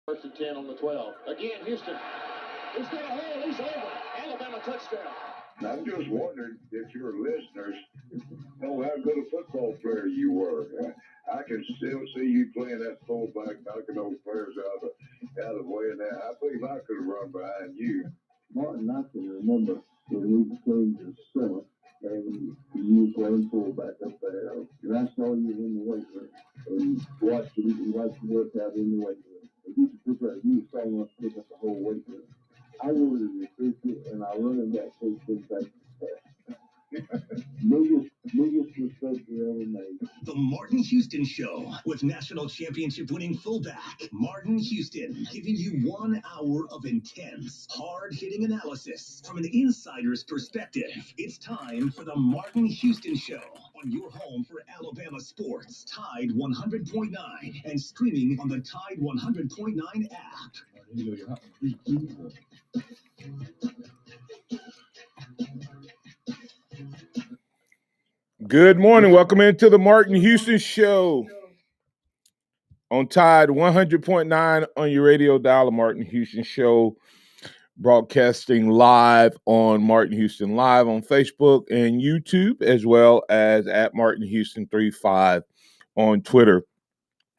First and 10 on the 12. Again, Houston. He's got a hole. He's over. Alabama touchdown. I'm just wondering if your listeners know how good a football player you were. I can still see you playing that fullback, knocking those players out of the way. And I believe I could have run behind you. Martin, I can remember when we played the summer, and you were playing fullback up there. And I saw you in the weight room, and watched you work out in the weight room. And you were strong enough to pick up the whole weight room. I wanted to recruit you, and I learned that coach did take the test. Biggest mistake you ever made. The Martin Houston Show with national championship winning fullback Martin Houston, giving you 1 hour of intense, hard-hitting analysis from an insider's perspective. It's time for the Martin Houston Show on your home for Alabama sports, Tide 100.9, and streaming on the Tide 100.9 app. Good morning. Welcome into the Martin Houston Show on Tide 100.9 on your radio dial. The Martin Houston Show broadcasting live on Martin Houston Live on Facebook and YouTube, as well as at Martin Houston 35 on Twitter.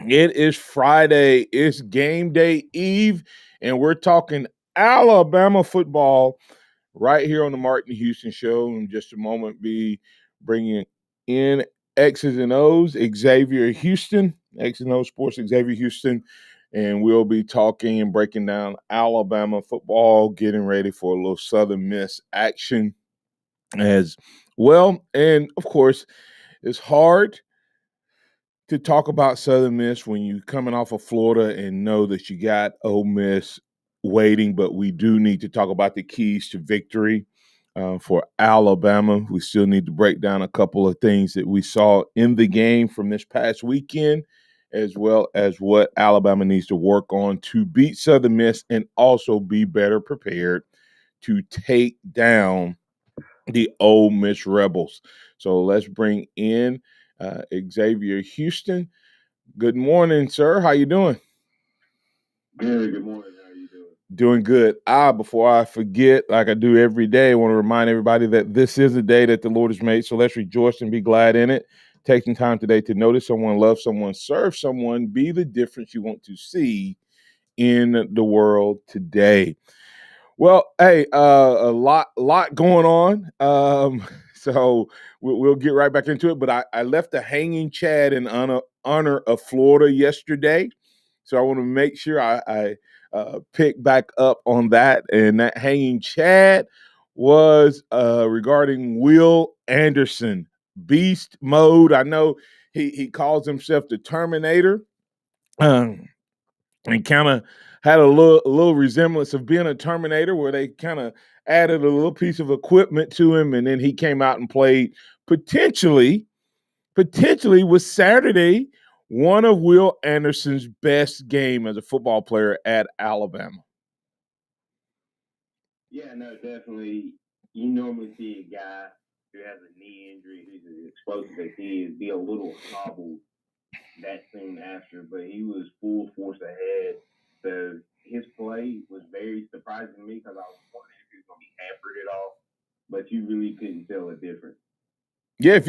It is Friday. It's game day eve, and we're talking Alabama football right here on the Martin Houston Show. In just a moment, be bringing in X's and O's, Xavier Houston, X and O Sports, Xavier Houston, and we'll be talking and breaking down Alabama football, getting ready for a little Southern Miss action as well. And, of course, it's hard to talk about Southern Miss when you're coming off of Florida and know that you got Ole Miss waiting, but we do need to talk about the keys to victory for Alabama. We still need to break down a couple of things that we saw in the game from this past weekend, as well as what Alabama needs to work on to beat Southern Miss and also be better prepared to take down the Ole Miss Rebels. So let's bring in Xavier Houston. Good morning, sir. How you doing? Good morning. How are you doing? Doing good. Before I forget, like I do every day, I want to remind everybody that this is a day that the Lord has made, so let's rejoice and be glad in it. Taking time today to notice someone, love someone, serve someone, be the difference you want to see in the world today. Well, hey, a lot going on. So we'll get right back into it. But I left a hanging Chad in honor of Florida yesterday, so I want to make sure I pick back up on that. And that hanging Chad was regarding Will Anderson, beast mode. I know he calls himself the Terminator, and kind of had a little resemblance of being a Terminator, where they kind of added a little piece of equipment to him, and then he came out and played potentially was Saturday one of Will Anderson's best game as a football player at Alabama. Yeah, no, definitely. You normally see a guy who has a knee injury, who's as explosive as he is, be a little hobbled that soon after, but he was full force ahead. So his play was very surprising to me because I was wondering if he was going to be hampered at all, but you really couldn't tell a difference. Yeah,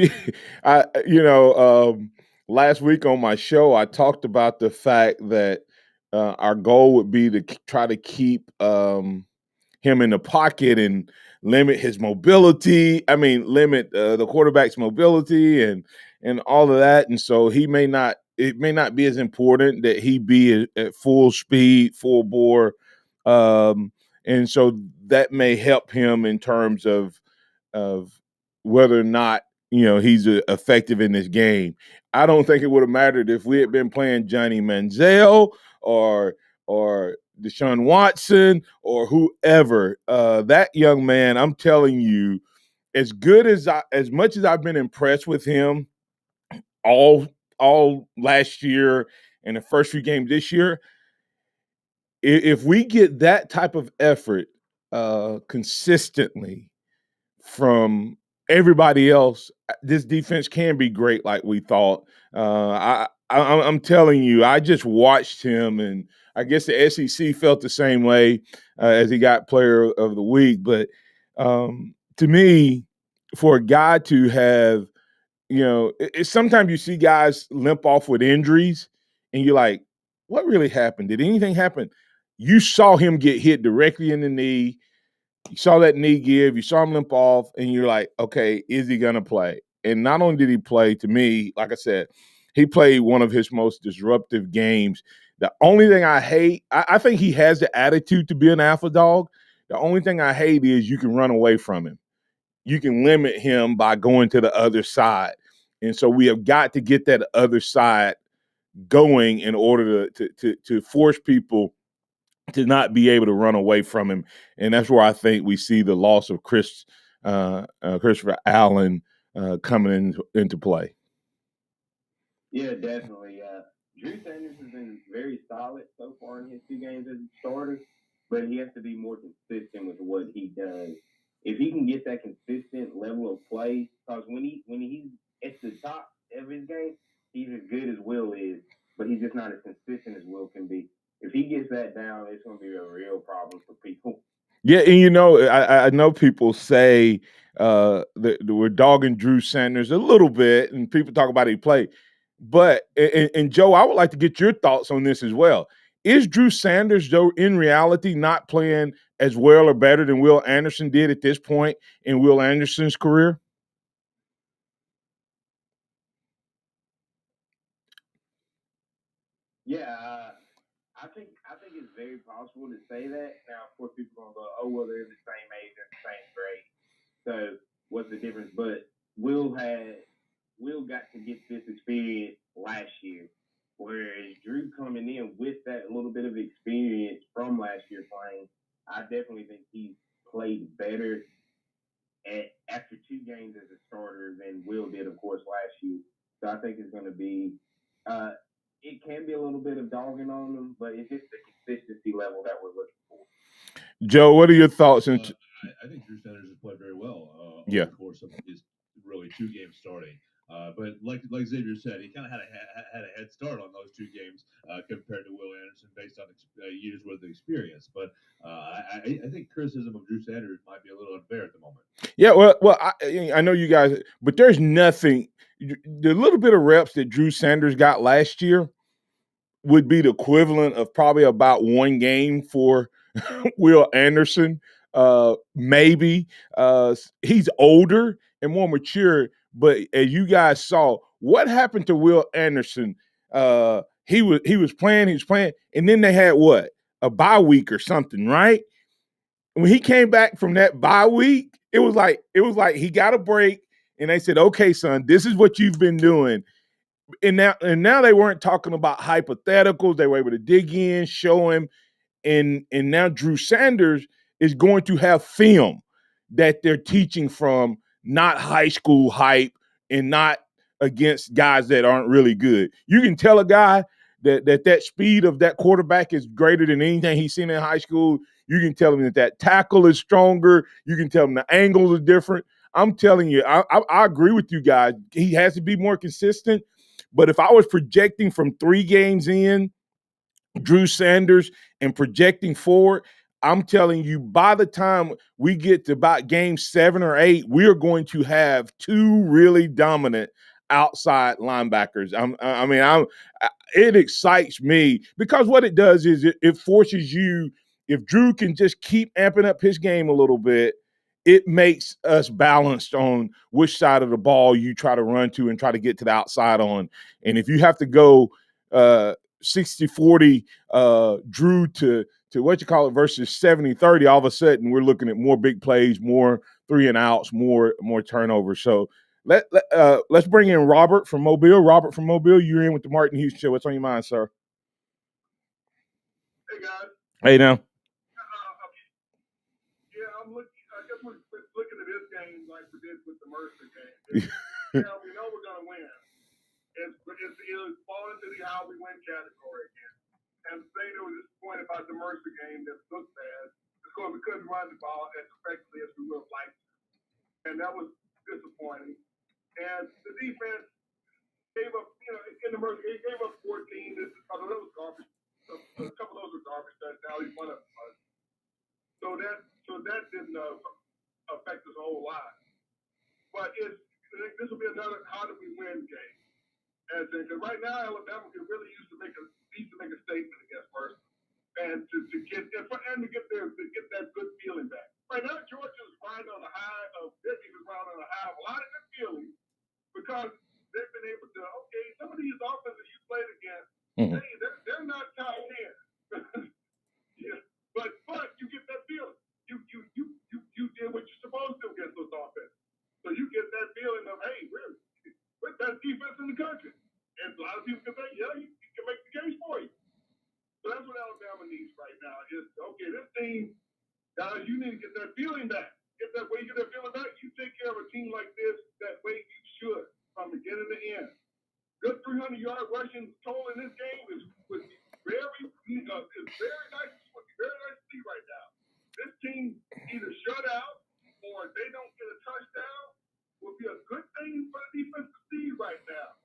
last week on my show, I talked about the fact that our goal would be to try to keep him in the pocket and limit his mobility. Limit the quarterback's mobility and all of that. And so it may not be as important that he be at full speed, full bore. And so that may help him in terms of whether or not he's effective in this game. I don't think it would have mattered if we had been playing Johnny Manziel or Deshaun Watson or whoever. That young man, I'm telling you, as much as I've been impressed with him all last year and the first few games this year, if we get that type of effort consistently from everybody else, this defense can be great like we thought. I'm telling you, I just watched him and I guess the SEC felt the same way as he got Player of the Week. But to me, for a guy to have, sometimes you see guys limp off with injuries, and you're like, what really happened? Did anything happen? You saw him get hit directly in the knee. You saw that knee give. You saw him limp off, and you're like, okay, is he going to play? And not only did he play, to me, like I said, he played one of his most disruptive games. The only thing I hate, I think he has the attitude to be an alpha dog. The only thing I hate is you can run away from him. You can limit him by going to the other side. And so we have got to get that other side going in order to force people to not be able to run away from him. And that's where I think we see the loss of Christopher Allen coming into play. Yeah, definitely. Drew Sanders has been very solid so far in his 2 games as a starter, but he has to be more consistent with what he does. If he can get that consistent level of play, because when he's at the top of his game, he's as good as Will is, but he's just not as consistent as Will can be. If he gets that down, it's going to be a real problem for people. Yeah, and I know people say that we're dogging Drew Sanders a little bit, and people talk about he played. But and Joe, I would like to get your thoughts on this as well. Is Drew Sanders, though, in reality not playing as well or better than Will Anderson did at this point in Will Anderson's career? Yeah, I think it's very possible to say that. Now, of course, people are going to go, oh, well, they're the same age and the same grade. So what's the difference? But Will got to get this experience last year, whereas Drew coming in with that little bit of experience from last year playing, I definitely think he's played better after 2 games as a starter than Will did, of course, last year. So I think it's going to be it can be a little bit of dogging on them, but it's just the consistency level that we're looking for. Joe, what are your thoughts? I think Drew Sanders has played very well over the course of his really 2 games starting. But like Xavier said, he kind of had a head start on those 2 games compared to Will Anderson based on years worth of experience. But I think criticism of Drew Sanders might be a little unfair at the moment. Yeah, well, I know you guys, but there's nothing. The little bit of reps that Drew Sanders got last year would be the equivalent of probably about 1 game for Will Anderson. Maybe he's older and more mature, but as you guys saw, what happened to Will Anderson? He was playing, and then they had what, a bye week or something, right? When he came back from that bye week, it was like he got a break, and they said, "Okay, son, this is what you've been doing." And now they weren't talking about hypotheticals. They were able to dig in, show him, and now Drew Sanders is going to have film that they're teaching from, not high school hype and not against guys that aren't really good. You can tell a guy that speed of that quarterback is greater than anything he's seen in high school. You can tell him that tackle is stronger. You can tell him the angles are different. I'm telling you, I agree with you guys. He has to be more consistent. But if I was projecting from 3 games in, Drew Sanders, and projecting forward, I'm telling you, by the time we get to about game 7 or 8, we are going to have 2 really dominant outside linebackers. It excites me because what it does is it forces you. If Drew can just keep amping up his game a little bit, it makes us balanced on which side of the ball you try to run to and try to get to the outside on. And if you have to go 60-40 Drew to what you call it versus 70-30, all of a sudden we're looking at more big plays, more 3 and outs, more turnovers. So let's bring in Robert from Mobile. Robert from Mobile, you're in with the Martin Houston Show. What's on your mind, sir? Hey guys. Hey now. Yeah, I guess we're looking at this game like we did with the Mercer game. We know we're gonna win. It's falling into the how we win category again. And Xavier was disappointed about the Mercer game that looked bad. It's because we couldn't run the ball as effectively as we would have liked to. And that was disappointing. And the defense gave up, in the Mercer game, gave up 14. That was garbage. a couple of those were garbage touchdowns. He won a so that didn't affect us a whole lot. But this will be another how do we win game. Because right now Alabama can really use to make a statement against Mercer and to get that good feeling back. Right now Georgia's riding on the high of their team is riding on the high of a lot of good feelings because they've been able to some of these offenses you played against, they're not top 10. Yeah. But you get that feeling. You did what you're supposed to against those offenses. So you get that feeling of, hey, we're the best defense in the country. And a lot of people can say, yeah, you can make the case for you. So that's what Alabama needs right now. Is this team, guys, you need to get that feeling back. Get that way you get that feeling back. You take care of a team like this that way you should from beginning to end. Good 300-yard rushing total in this game would be very nice. Would be very nice to see right now. This team either shut out or they don't get a touchdown would be a good thing for the defense to see right now.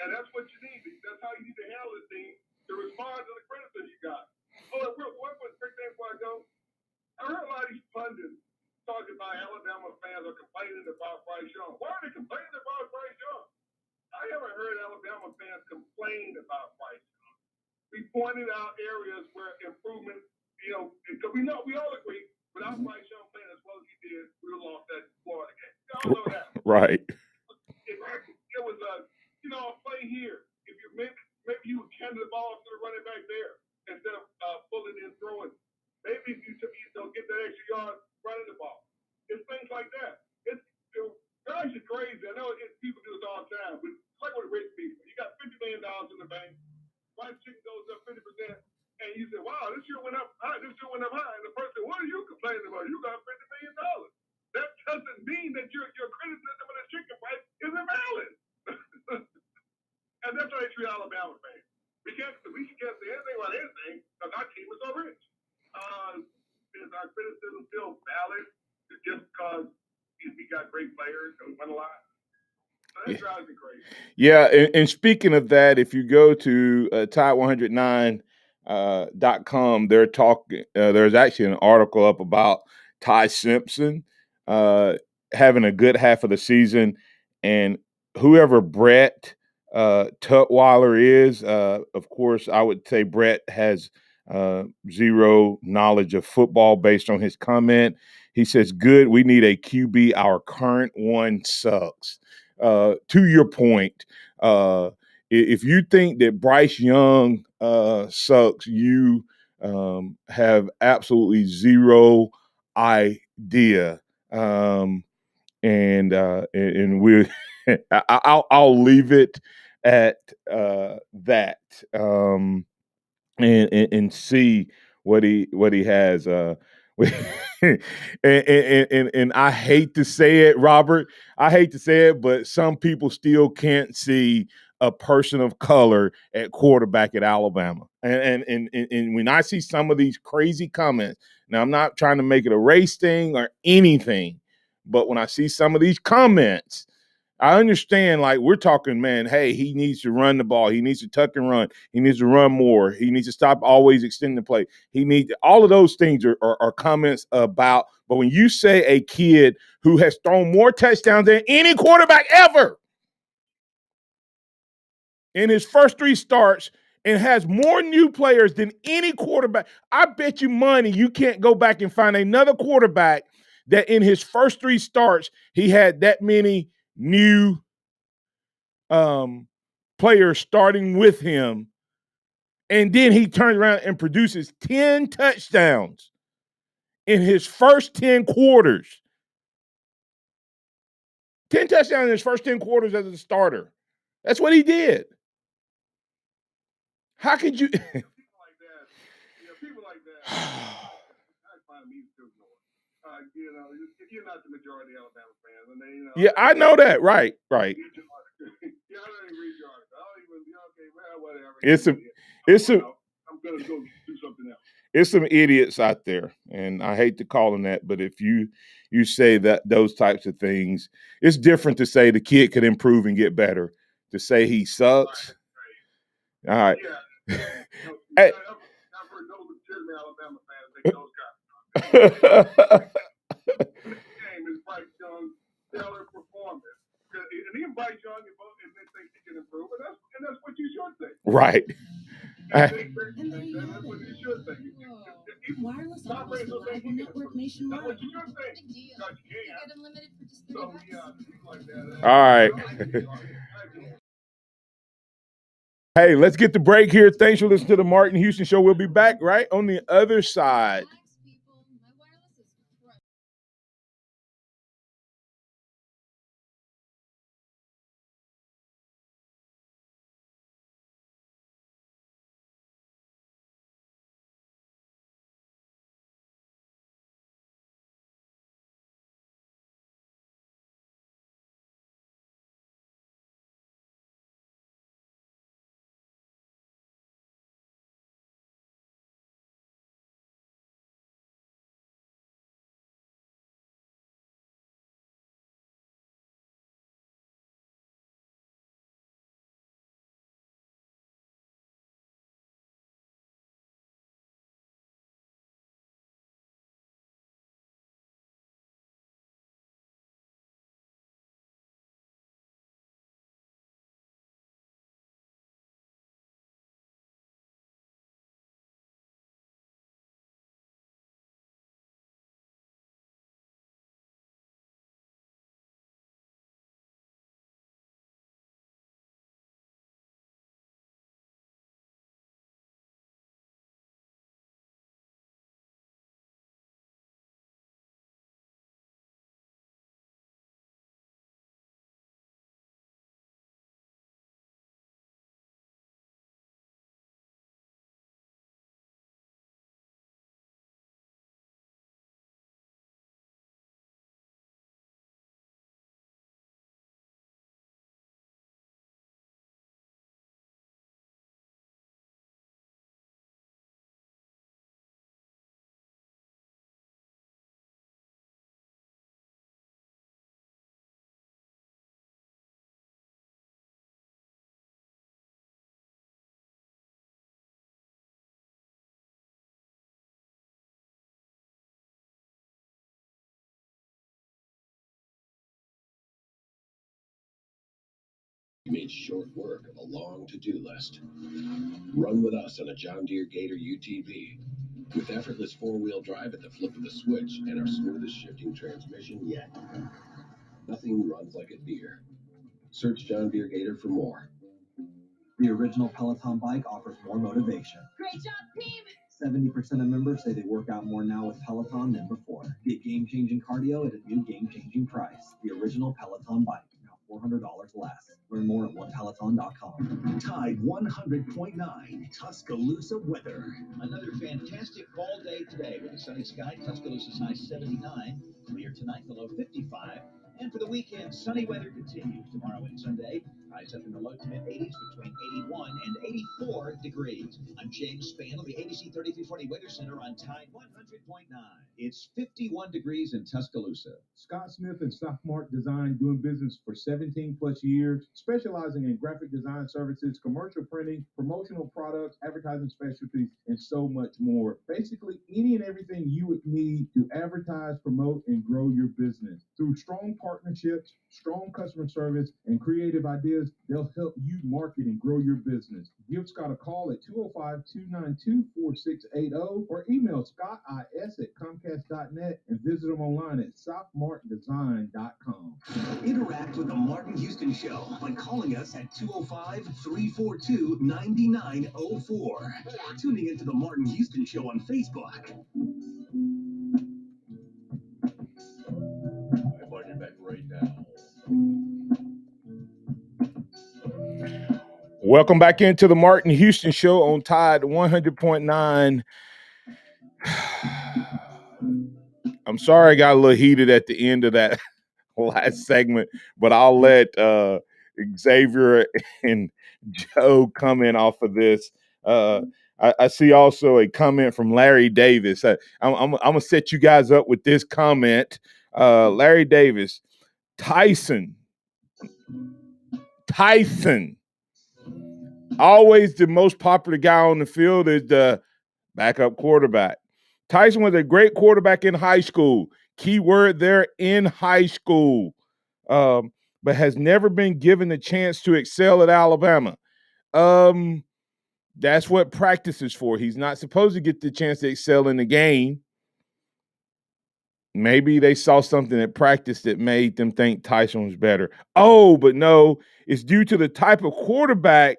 And that's what you need. That's how you need to handle this team to respond to the criticism you got. Oh, one quick thing before I go. I heard a lot of these pundits talking about Alabama fans are complaining about Bryce Young. Why are they complaining about Bryce Young? I haven't heard Alabama fans complain about Bryce Young. We pointed out areas where improvement, because we all agree, without Bryce Young playing as well as he did, we would have lost that Florida game. We all know that. Right. It was a play here. If you maybe you hand the ball to the running back there instead of pulling and throwing. Maybe if you get that extra yard running the ball. It's things like that. It's guys are crazy. I know people do this all the time, but it's like with rich people. You got $50 million in the bank. Fried chicken goes up 50%, and you say, "Wow, this year went up high. This year went up high." And the person, "What are you complaining about? You got $50 million." That doesn't mean that your criticism of the chicken price is invalid. And that's how they treat Alabama fans. We can't say anything about anything because our team is so rich. Is our criticism still valid just because we got great players and we won a lot? So that drives me crazy. Yeah, and speaking of that, if you go to Tide109.com, they're talking. There's actually an article up about Ty Simpson having a good half of the season, and whoever Brett Tutwiler is, of course, I would say Brett has zero knowledge of football based on his comment. He says, "Good, we need a QB. Our current one sucks." To your point, if you think that Bryce Young sucks, you have absolutely zero idea. And we, I'll leave it at that. And see what he has. And I hate to say it, Robert. I hate to say it, but some people still can't see a person of color at quarterback at Alabama. And when I see some of these crazy comments, now I'm not trying to make it a race thing or anything, but when I see some of these comments, I understand, like, we're talking, man, hey, he needs to run the ball. He needs to tuck and run. He needs to run more. He needs to stop always extending the play. He needs – all of those things are comments about – but when you say a kid who has thrown more touchdowns than any quarterback ever in his first 3 starts and has more new players than any quarterback, I bet you money you can't go back and find another quarterback that in his first 3 starts he had that many – new players starting with him, and then he turns around and produces 10 touchdowns in his first 10 quarters. 10 touchdowns in his first 10 quarters as a starter. That's what he did. How could you? People like that. I find me too. You're not the majority of Alabama fans, and they, yeah, I know that. Right. Yeah, I don't even read your article. I don't even. Okay, well, whatever. I'm gonna go do something else. It's some idiots out there, and I hate to call them that, but if you say that those types of things, it's different to say the kid could improve and get better. To say he sucks. Right. All right. Yeah. Hey, Alabama fans think those guys. This game is Bryce Young's stellar performance. And even Bryce Young and they think he can improve, and that's what you should think. Right. That's what you should think. Wireless always reliable network nationwide. That's what you should think. Because you can. Get unlimited for just So, $30. yeah, things like that. All right. Hey, let's get the break here. Thanks for listening to the Martin Houston Show. We'll be back right on the other side. Made short work of a long to-do list. Run with us on a John Deere Gator UTV. With effortless four-wheel drive at the flip of the switch and our smoothest shifting transmission yet. Nothing runs like a Deere. Search John Deere Gator for more. The original Peloton bike offers more motivation. Great job, team! 70% of members say they work out more now with Peloton than before. Get game-changing cardio at a new game-changing price. The original Peloton bike, now $400 less. Learn more at onepeloton.com. Tide 100.9 Tuscaloosa weather. Another fantastic fall day today with a sunny sky. Tuscaloosa's high 79. Clear tonight, the low 55. And for the weekend, sunny weather continues tomorrow and Sunday. Highs up in the low to mid-80s between 81 and 84 degrees. I'm James Spann of the ABC 3340 Weather Center on Tide 100.9. It's 51 degrees in Tuscaloosa. Scott Smith and Sophomart Design, doing business for 17 plus years, specializing in graphic design services, commercial printing, promotional products, advertising specialties, and so much more. Basically, any and everything you would need to advertise, promote, and grow your business. Through strong partnerships, strong customer service, and creative ideas, they'll help you market and grow your business. Give Scott a call at 205-292-4680 or email scottis@comcast.net and visit them online at softmartdesign.com. Interact with the Martin Houston Show by calling us at 205-342-9904 or tuning into the Martin Houston Show on Facebook. I'm Martin back right now. Welcome back into the Martin Houston Show on Tide 100.9. I'm sorry I got a little heated at the end of that last segment, but I'll let Xavier and Joe come in off of this. I see also a comment from Larry Davis. I'm going to set you guys up with this comment. Larry Davis, Tyson, always the most popular guy on the field is the backup quarterback. Tyson was a great quarterback in high school. Key word there, in high school. But has never been given the chance to excel at Alabama. That's what practice is for. He's not supposed to get the chance to excel in the game. Maybe they saw something at practice that made them think Tyson was better. Oh, but no, it's due to the type of quarterback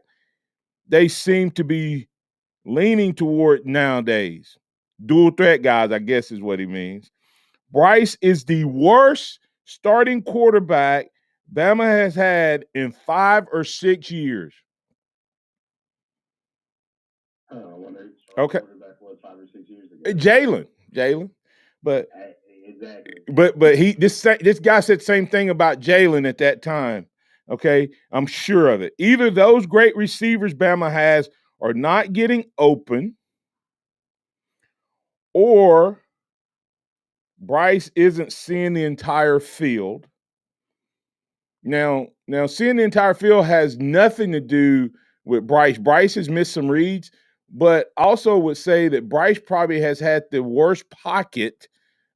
they seem to be leaning toward nowadays. Dual threat guys, I guess is what he means. Bryce is the worst starting quarterback Bama has had in 5 or 6 years. Okay. Quarterback was 5 or 6 years ago. Jalen. But exactly. But this guy said the same thing about Jalen at that time. Okay, I'm sure of it. Either those great receivers Bama has are not getting open, or Bryce isn't seeing the entire field. Now, seeing the entire field has nothing to do with Bryce. Bryce has missed some reads, but also would say that Bryce probably has had the worst pocket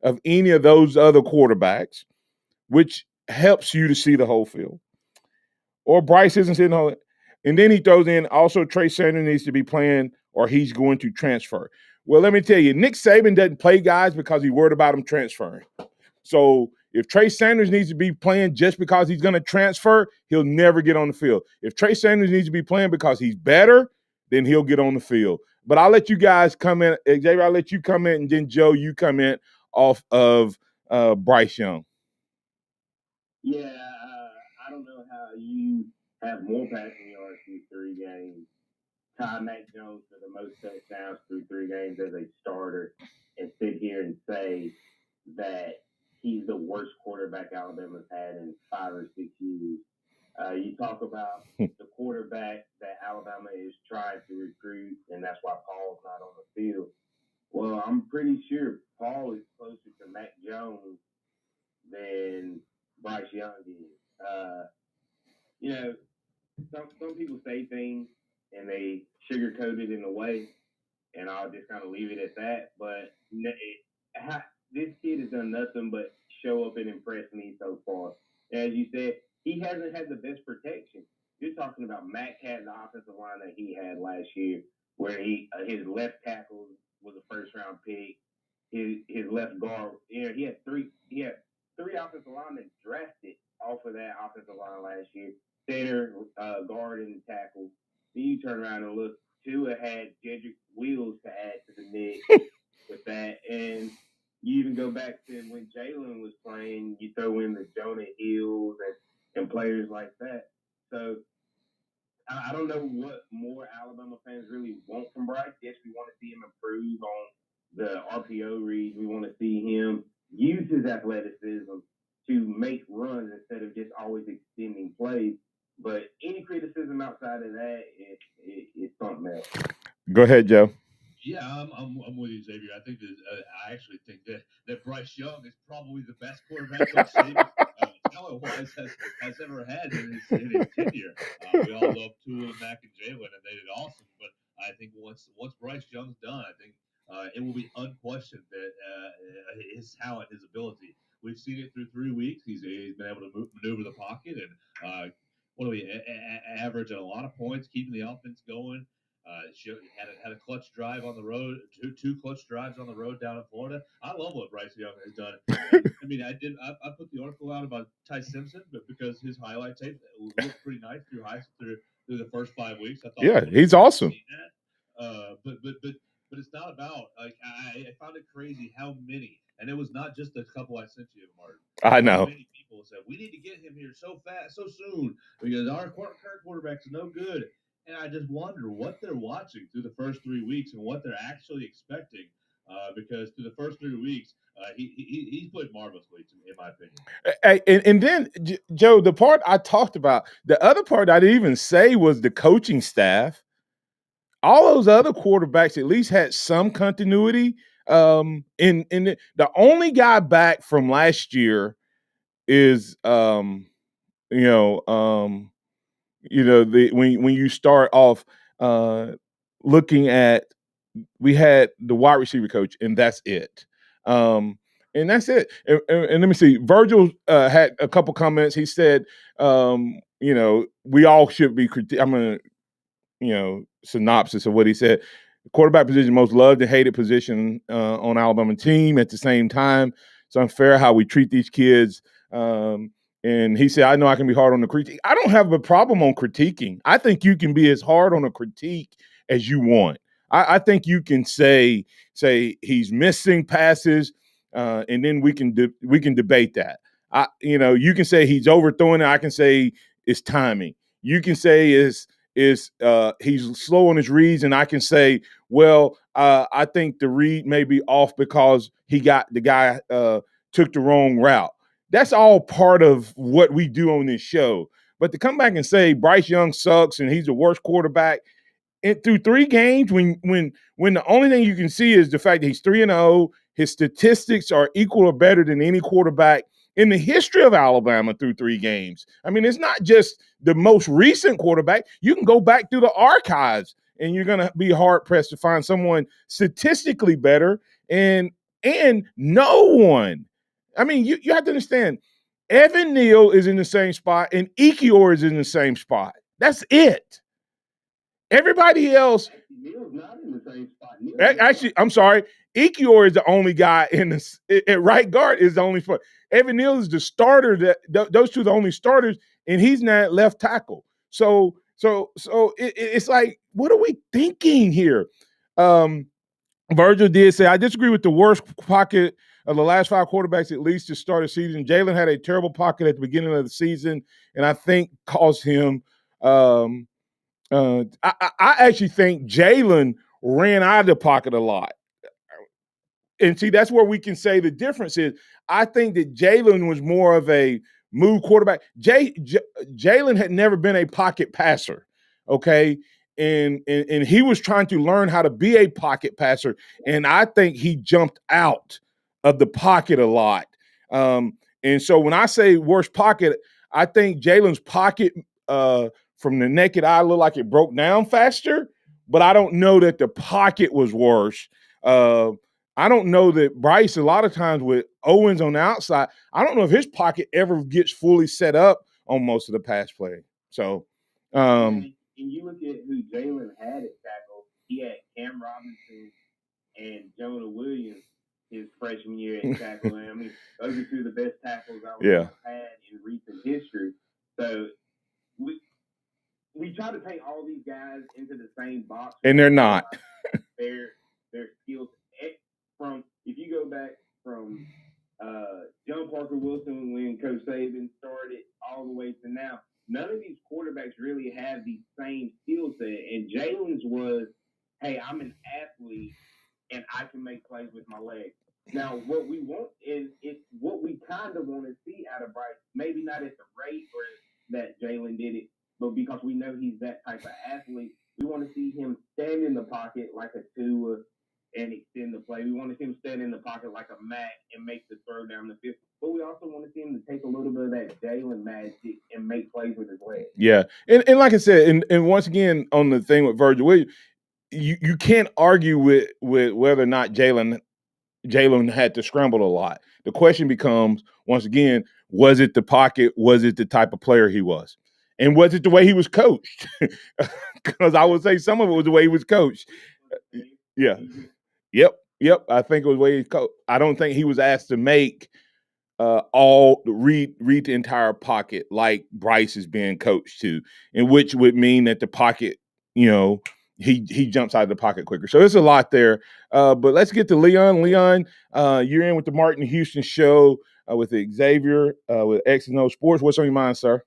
of any of those other quarterbacks, which helps you to see the whole field. Or Bryce isn't seeing the whole. And then he throws in also Trey Sanders needs to be playing or he's going to transfer. Well, let me tell you, Nick Saban doesn't play guys because he's worried about them transferring. So if Trey Sanders needs to be playing just because he's going to transfer, he'll never get on the field. If Trey Sanders needs to be playing because he's better, then he'll get on the field. But I'll let you guys comment. Xavier, I'll let you comment, and then Joe, you comment off of Bryce Young. Yeah, I don't know how you have more passing yards through 3 games, tie Mac Jones for the most touchdowns through 3 games as a starter, and sit here and say that he's the worst quarterback Alabama's had in 5 or 6 years. You talk about the quarterback that Alabama is trying to recruit, and that's why Paul's not on the field. Well, I'm pretty sure Paul is closer to Mac Jones than Bryce Young is. Some people say things and they sugarcoat it in a way, and I'll just kind of leave it at that. But this kid has done nothing but show up and impress me so far. As you said, he hasn't had the best protection. You're talking about Mac had the offensive line that he had last year, where his left tackle was a first-round pick. His left guard, he had three offensive linemen drafted off of that offensive line last year. Center, guard, and tackle. Then you turn around and look. Tua had Jedrick Wills to add to the mix with that, and you even go back to when Jalen was playing. You throw in the Jonah Hills and players like that. So I don't know what more Alabama fans really want from Bryce. Yes, we want to see him improve on the RPO reads. We want to see him use his athleticism to make runs instead of just always extending plays. But any criticism outside of that is something else. Go ahead, Joe. Yeah, I'm with you, Xavier. I think that I actually think that Bryce Young is probably the best quarterback Coach Saban talent-wise has ever had in his tenure. We all love Tua and Mac and Jalen, and they did awesome. But I think once Bryce Young's done, I think it will be unquestioned that his talent, his ability. We've seen it through 3 weeks. He's been able to maneuver the pocket and average at a lot of points, keeping the offense going. Had a clutch drive on the road, two clutch drives on the road down in Florida. I love what Bryce Young has done. I mean, I put the article out about Ty Simpson, but because his highlight tape looked pretty nice through the first 5 weeks. I thought, he's awesome. But it's not about I found it crazy how many, and it was not just a couple I sent you, Martin. I know. Many people said we need to get him here so fast, so soon, because our current quarterback's no good. And I just wonder what they're watching through the first 3 weeks and what they're actually expecting. Because through the first 3 weeks, he's played marvelously, in my opinion. And then, Joe, the part I talked about, the other part I didn't even say was the coaching staff. All those other quarterbacks at least had some continuity. The only guy back from last year is when you start off looking at we had the wide receiver coach, and that's it. And that's it. And let me see. Virgil had a couple comments. He said, we all should be. I'm gonna, synopsis of what he said. The quarterback position, most loved and hated position on Alabama team. At the same time, it's unfair how we treat these kids. And he said, I know I can be hard on the critique. I don't have a problem on critiquing. I think you can be as hard on a critique as you want. I think you can say he's missing passes, and then we can debate that. You can say he's overthrowing it. I can say it's timing. You can say is he's slow on his reads, and I can say, well, I think the read may be off because the guy took the wrong route. That's all part of what we do on this show. But to come back and say Bryce Young sucks and he's the worst quarterback through 3 games, when the only thing you can see is the fact that he's 3-0, his statistics are equal or better than any quarterback in the history of Alabama through 3 games. I mean, it's not just the most recent quarterback. You can go back through the archives, and you're going to be hard-pressed to find someone statistically better, and no one. I mean, you have to understand, Evan Neal is in the same spot, and Ekiyor is in the same spot. That's it. Everybody else. Neal's not in the same spot. Actually, I'm sorry. Ekiyor is the only guy at right guard is the only spot. Evan Neal is the starter. Those two are the only starters, and he's not left tackle. So it's like, what are we thinking here? Virgil did say, I disagree with the worst pocket of the last 5 quarterbacks, at least to start the season. Jalen had a terrible pocket at the beginning of the season, and I think caused him. I actually think Jalen ran out of the pocket a lot. And see, that's where we can say the difference is. I think that Jalen was more of a move quarterback. Jalen had never been a pocket passer, okay? And he was trying to learn how to be a pocket passer, and I think he jumped out of the pocket a lot. And so when I say worst pocket, I think Jalen's pocket from the naked eye looked like it broke down faster, but I don't know that the pocket was worse. I don't know that Bryce, a lot of times with Owens on the outside, I don't know if his pocket ever gets fully set up on most of the pass play. So, and you look at who Jalen had at tackle, he had Cam Robinson and Jonah Williams his freshman year at tackle. And I mean, those are 2 of the best tackles I've had in recent history. So we try to take all these guys into the same box. And they're not. Their skills from, if you go back from John Parker Wilson when Coach Saban started all the way to now, none of these quarterbacks really have the same skill set. And Jalen's was, hey, I'm an athlete and I can make plays with my legs. Now, what we want is what we kind of want to see out of Bryce. Maybe not at the rate or that Jalen did it, but because we know he's that type of athlete, we want to see him stand in the pocket like a Tua and extend the play. We want to see him stand in the pocket like a Mac and make the throw down the field. But we also want to see him to take a little bit of that Jalen magic and make plays with his legs. Yeah. And like I said, and once again, on the thing with Virgil Williams, you can't argue with whether or not Jalen had to scramble a lot. The question becomes, once again, was it the pocket? Was it the type of player he was? And was it the way he was coached? Because I would say some of it was the way he was coached. Yeah. Yep. I think it was the way he coached. I don't think he was asked to make read the entire pocket like Bryce is being coached to, and which would mean that the pocket, he jumps out of the pocket quicker. So there's a lot there. But let's get to Leon. Leon, you're in with the Martin Houston Show with Xavier with X and O Sports. What's on your mind, sir?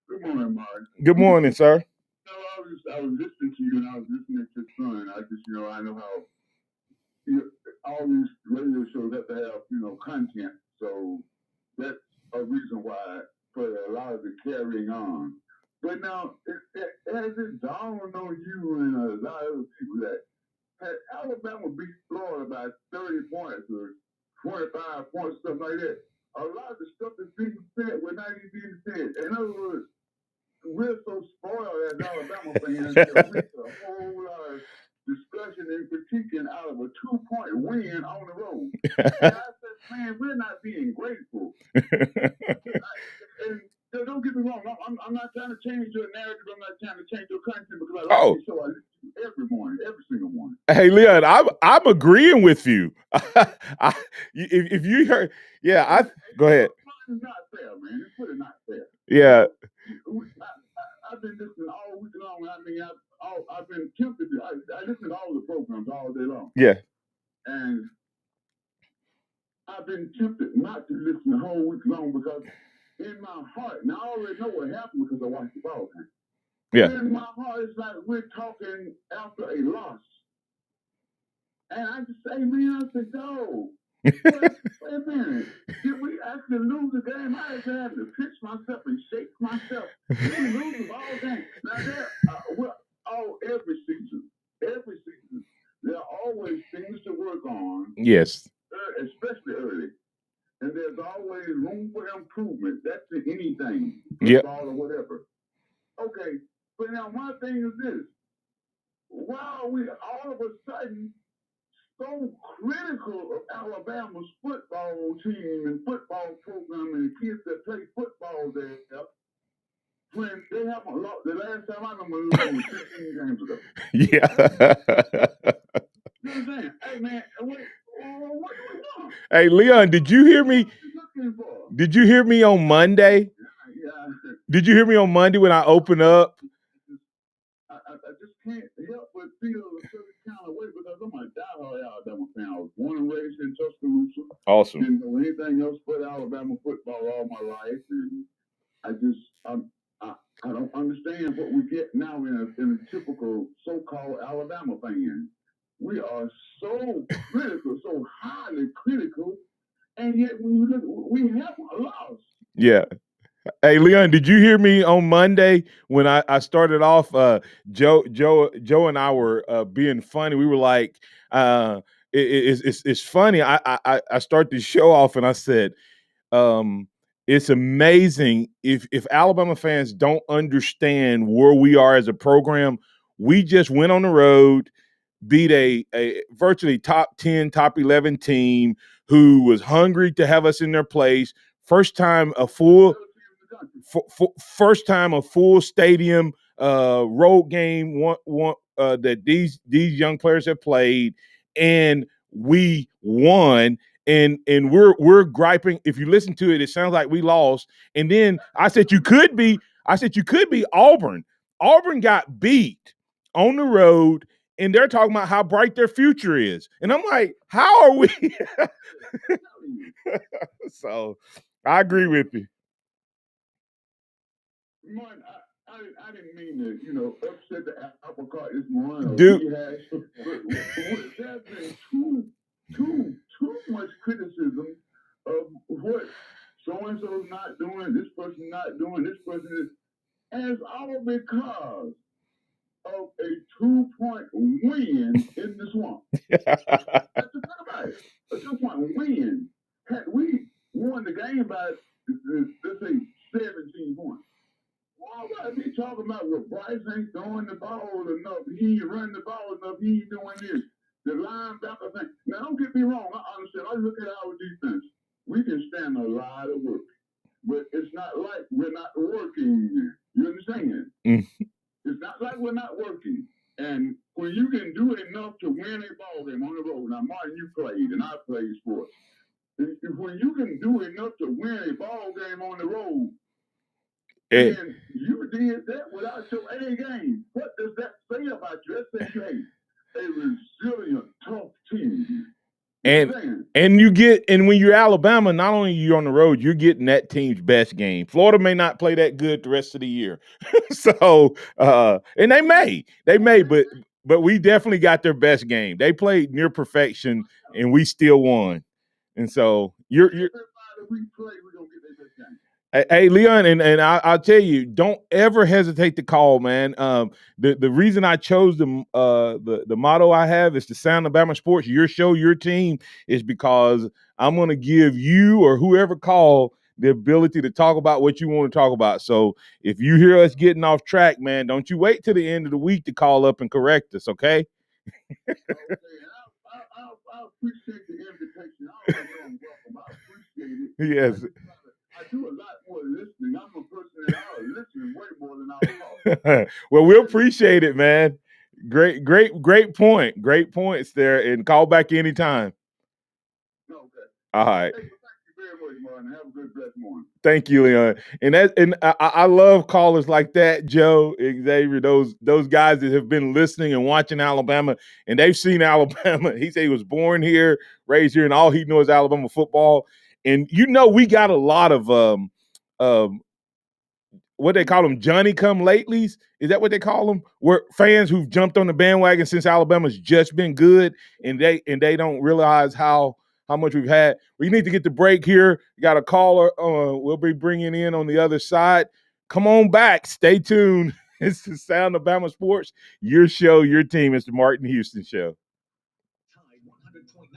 Good morning, Martin. Good morning, sir. I was listening to you, and I was listening to Son. I just, I know how all these radio shows have to have, content. So that's a reason why for a lot of the carrying on. But now, has it dawned on you and a lot of other people that had Alabama beat Florida by 30 points or 25 points, stuff like that, a lot of the stuff that's being said would not even being said. In other words, we're so spoiled as Alabama fans that we a whole lot of discussion and critiquing out of a 2-point win on the road. And I said, man, we're not being grateful. And don't get me wrong, I'm not trying to change your narrative. I'm not trying to change your content because I like the show. I listen to you every morning, every single morning. Hey, Leon, I'm agreeing with you. If you heard, go ahead. It's not fair, man. It's really not fair. Yeah. I've been listening all week long. I mean, I've been tempted to. I listen to all the programs all day long. Yeah. And I've been tempted not to listen the whole week long because in my heart, and I already know what happened because I watched the ball game. Yeah. In my heart, it's like we're talking after a loss. And I just say, man, I said, no. Wait a minute. Did we actually lose the game? I just had to pitch myself and shake myself. Did we lose the ball game? Now, every season, there are always things to work on. Yes. Especially early. And there's always room for improvement. That's in anything, Yep. football or whatever. Okay, but now my thing is this. Why are we all of a sudden so critical of Alabama's football team and football program and the kids that play football there when they haven't lost? The last time I remember losing was 15 games ago. Yeah. You know what I'm saying? Hey, man, what do we want? Hey, Leon, did you hear me? Did you hear me on Monday? Yeah. Did you hear me on Monday when I opened up? I just can't help but feel a certain kind of way because I'm a diehard Alabama fan. I was born and raised in Tuscaloosa. Awesome. Didn't know anything else but Alabama football all my life, and I don't understand what we get now in a typical so-called Alabama fan. We are so critical, so highly critical, and yet we haven't lost. Yeah. Hey, Leon, did you hear me on Monday when I started off? Joe and I were being funny. We were like, it's funny. I start the show off and I said, it's amazing if Alabama fans don't understand where we are as a program. We just went on the road, beat a virtually top 10, top 11 team who was hungry to have us in their place. First time a full stadium road game that these young players have played, and we won. And we're griping. If you listen to it, it sounds like we lost. And then I said you could be Auburn. Auburn got beat on the road, and they're talking about how bright their future is. And I'm like, how are we? So I agree with you. Martin, I didn't mean to, upset the apple cart this morning. Dude. There's been too much criticism of what so-and-so's not doing, this person not doing, this person is. And it's all because of a 2-point win in the swamp. That's the thing about it. A 2-point win. Had we won the game by, let's say, 17 points. Why would I be talking about what Bryce ain't throwing the ball enough? He ain't running the ball enough. He ain't doing this. The linebacker thing. Now, don't get me wrong. I understand. I look at our defense. We can stand a lot of work. But it's not like we're not working. You understand? It's not like we're not working. And when you can do enough to win a ball game on the road, now, Martin, you played, and I played sports. When you can do enough to win a ball game on the road, and you did that without your A game. What does that say about you? That says you a resilient, tough team. And when you're Alabama, not only are you on the road, you're getting that team's best game. Florida may not play that good the rest of the year. So and they may, but we definitely got their best game. They played near perfection and we still won. And so you're Hey, Leon, and I'll tell you, don't ever hesitate to call, man. The reason I chose the motto I have is to sound Bama sports, your show, your team, is because I'm going to give you or whoever call the ability to talk about what you want to talk about. So if you hear us getting off track, man, don't you wait till the end of the week to call up and correct us, okay? I appreciate the invitation. I already know I'm welcome. I appreciate it. Yes. I do a lot more listening. I'm a person that I listen way more than I'll talk. Well, we appreciate it, man. Great point. Great points there. And call back anytime. Okay. All right. Hey, well, thank you very much, Martin. Have a good, blessed morning. Thank you, Leon. And I love callers like that, Joe, Xavier, those guys that have been listening and watching Alabama, and they've seen Alabama. He said he was born here, raised here, and all he knows is Alabama football. And we got a lot of what they call them, Johnny come latelys. Is that what they call them? Where fans who've jumped on the bandwagon since Alabama's just been good, and they don't realize how much we've had. We need to get the break here. You got a caller. We'll be bringing in on the other side. Come on back. Stay tuned. It's the Sound of Bama Sports. Your show, your team. It's the Martin Houston Show. Tide 100.9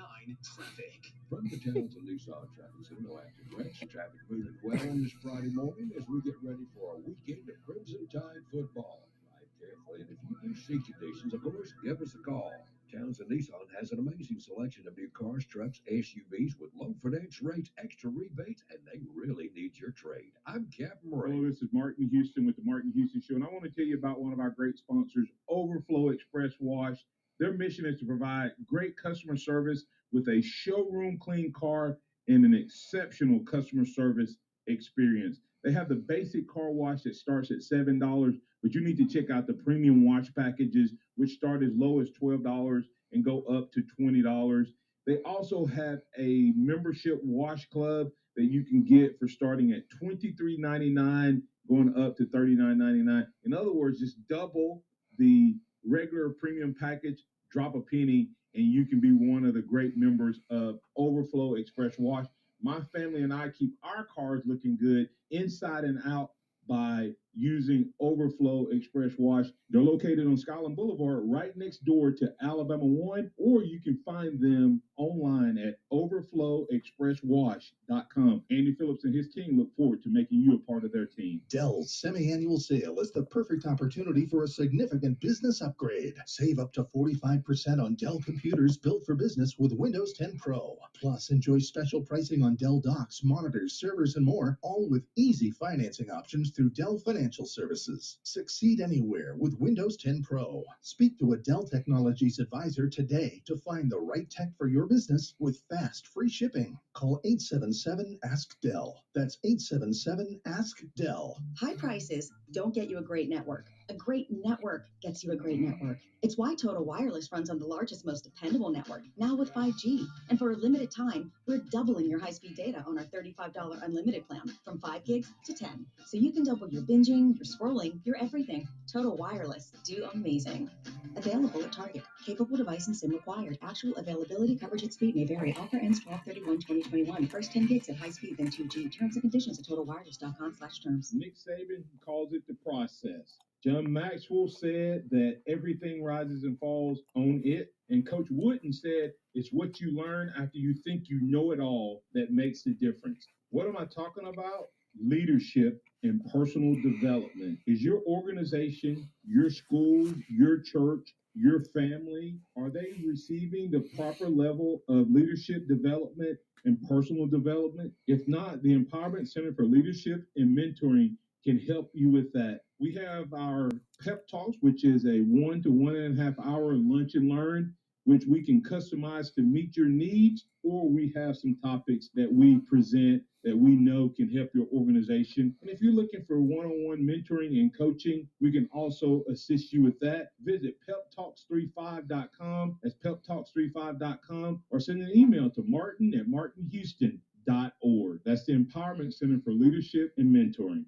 traffic. From the Townsend Nissan Traffic Center, no active wrecks. Traffic moving well on this Friday morning as we get ready for a weekend of Crimson Tide football. Drive carefully, and if you do see conditions, of course, give us a call. Townsend Nissan has an amazing selection of new cars, trucks, SUVs with low finance rates, extra rebates, and they really need your trade. I'm Captain Ray. Hello, this is Martin Houston with the Martin Houston Show, and I want to tell you about one of our great sponsors, Overflow Express Wash. Their mission is to provide great customer service with a showroom clean car and an exceptional customer service experience. They have the basic car wash that starts at $7, but you need to check out the premium wash packages, which start as low as $12 and go up to $20. They also have a membership wash club that you can get for starting at $23.99, going up to $39.99. In other words, just double the regular premium package, drop a penny, and you can be one of the great members of Overflow Express Wash. My family and I keep our cars looking good inside and out by using Overflow Express Wash. They're located on Skyland Boulevard, right next door to Alabama 1, or you can find them online at overflowexpresswash.com. Andy Phillips and his team look forward to making you a part of their team. Dell's semi-annual sale is the perfect opportunity for a significant business upgrade. Save up to 45% on Dell computers built for business with Windows 10 Pro. Plus, enjoy special pricing on Dell docks, monitors, servers, and more, all with easy financing options through Dell Financial Services. Succeed anywhere with Windows 10 Pro. Speak to a Dell Technologies advisor today to find the right tech for your business with fast, free shipping. Call 877-ASK-DELL. That's 877-ASK-DELL. High prices don't get you a great network. A great network gets you a great network. It's why Total Wireless runs on the largest, most dependable network, now with 5G. And for a limited time, we're doubling your high-speed data on our $35 unlimited plan, from 5 gigs to 10. So you can double your binging, your scrolling, your everything. Total Wireless. Do amazing. Available at Target. Capable device and SIM required. Actual availability, coverage, and speed may vary. Offer ends 12/31/2021. First 10 gigs at high speed, then 2G. Terms and conditions at totalwireless.com/terms. Nick Saban calls it the process. John Maxwell said that everything rises and falls on it. And Coach Wooden said it's what you learn after you think you know it all that makes the difference. What am I talking about? Leadership and personal development. Is your organization, your school, your church, your family, are they receiving the proper level of leadership development and personal development? If not, the Empowerment Center for Leadership and Mentoring can help you with that. We have our pep talks, which is a 1 to 1.5 hour lunch and learn, which we can customize to meet your needs, or we have some topics that we present that we know can help your organization. And if you're looking for one-on-one mentoring and coaching, we can also assist you with that. Visit peptalks35.com. That's peptalks35.com, or send an email to martin@martinhouston.org. That's the Empowerment Center for Leadership and Mentoring.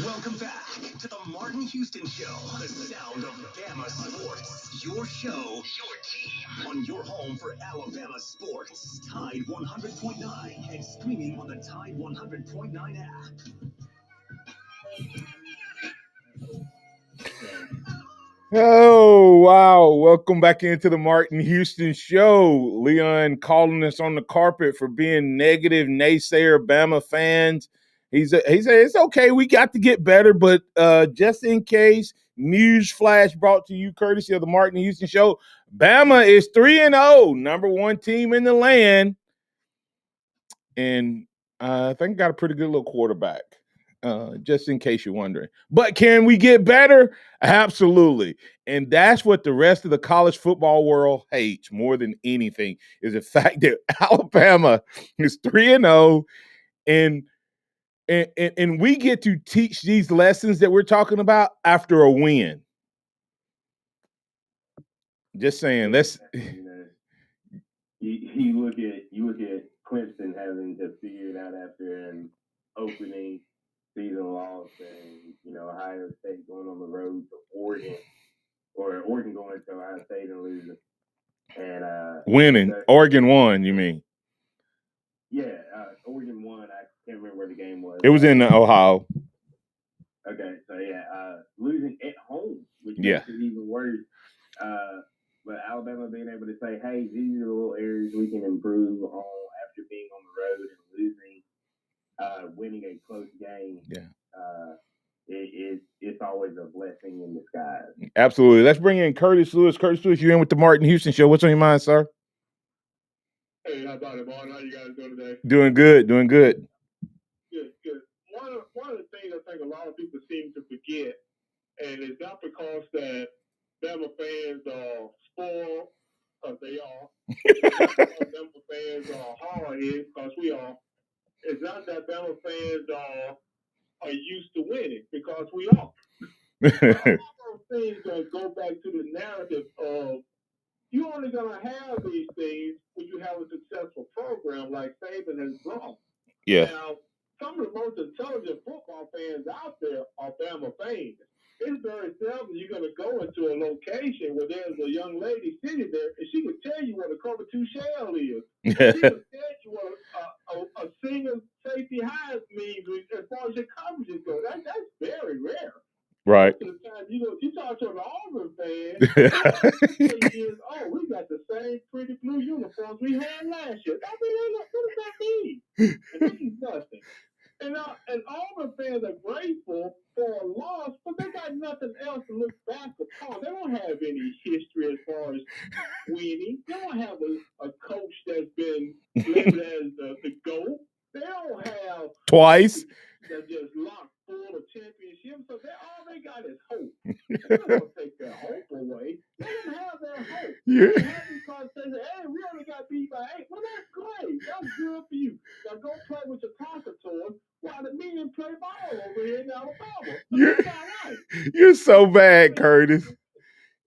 Welcome back to the Martin Houston Show, the sound of Bama sports. Your show, your team, on your home for Alabama sports. Tide 100.9 and streaming on the Tide 100.9 app. Oh, wow. Welcome back into the Martin Houston Show. Leon calling us on the carpet for being negative naysayer Bama fans. He said it's okay. We got to get better, but just in case, news flash brought to you courtesy of the Martin Houston Show. Bama is 3-0, number one team in the land. And I think got a pretty good little quarterback, just in case you're wondering. But can we get better? Absolutely. And that's what the rest of the college football world hates more than anything, is the fact that Alabama is 3-0, and we get to teach these lessons that we're talking about after a win. Just saying, let's. You look at Clemson having to figure it out after an opening season loss, and Ohio State going on the road to Oregon, or Oregon going to Ohio State and losing, and winning. Oregon won, you mean? Yeah, Oregon won. I can't remember where the game was. It was in Ohio. Okay, so losing at home, which makes it even worse. But Alabama being able to say, hey, these are the little areas we can improve on after being on the road and losing, winning a close game. Yeah. It's always a blessing in disguise. Absolutely. Let's bring in Curtis Lewis. Curtis Lewis, you're in with the Martin Houston Show. What's on your mind, sir? Hey, how about it, Martin? How you guys doing today? Doing good. Doing good. Good. One of the things I think a lot of people seem to forget, and it's not because that Bama fans are spoiled, because they are. It's not because Bama fans are hard-headed, because we are. It's not that Bama fans are used to winning, because we are. All those things go back to the narrative of you're only going to have these things when you have a successful program like Saban has brought. Yeah. Now, some of the most intelligent football fans out there are Bama fans. It's very seldom you're going to go into a location where there's a young lady sitting there and she can tell you what a cover two shell is. She can tell you what a single safety high means as far as your coverages go. That's very rare. Right. Most of the time, you talk to an Auburn fan, we got the same pretty blue uniforms we had last year. I mean, what does that mean? It means nothing. And Auburn fans are grateful for a loss, but they got nothing else to look back upon. They don't have any history as far as winning. They don't have a coach that's been labeled as the GOAT. They don't have twice. That just locked full of championships. So all they got is hope. They're not going to take their hope away. Let them have their hope. Yeah. They're happy because they say, hey, we only got beat by 8. Well, that's great. That's good for you. Now go play with your conquistadors while the men play ball over here in Alabama. That's all right. You're so bad, Curtis.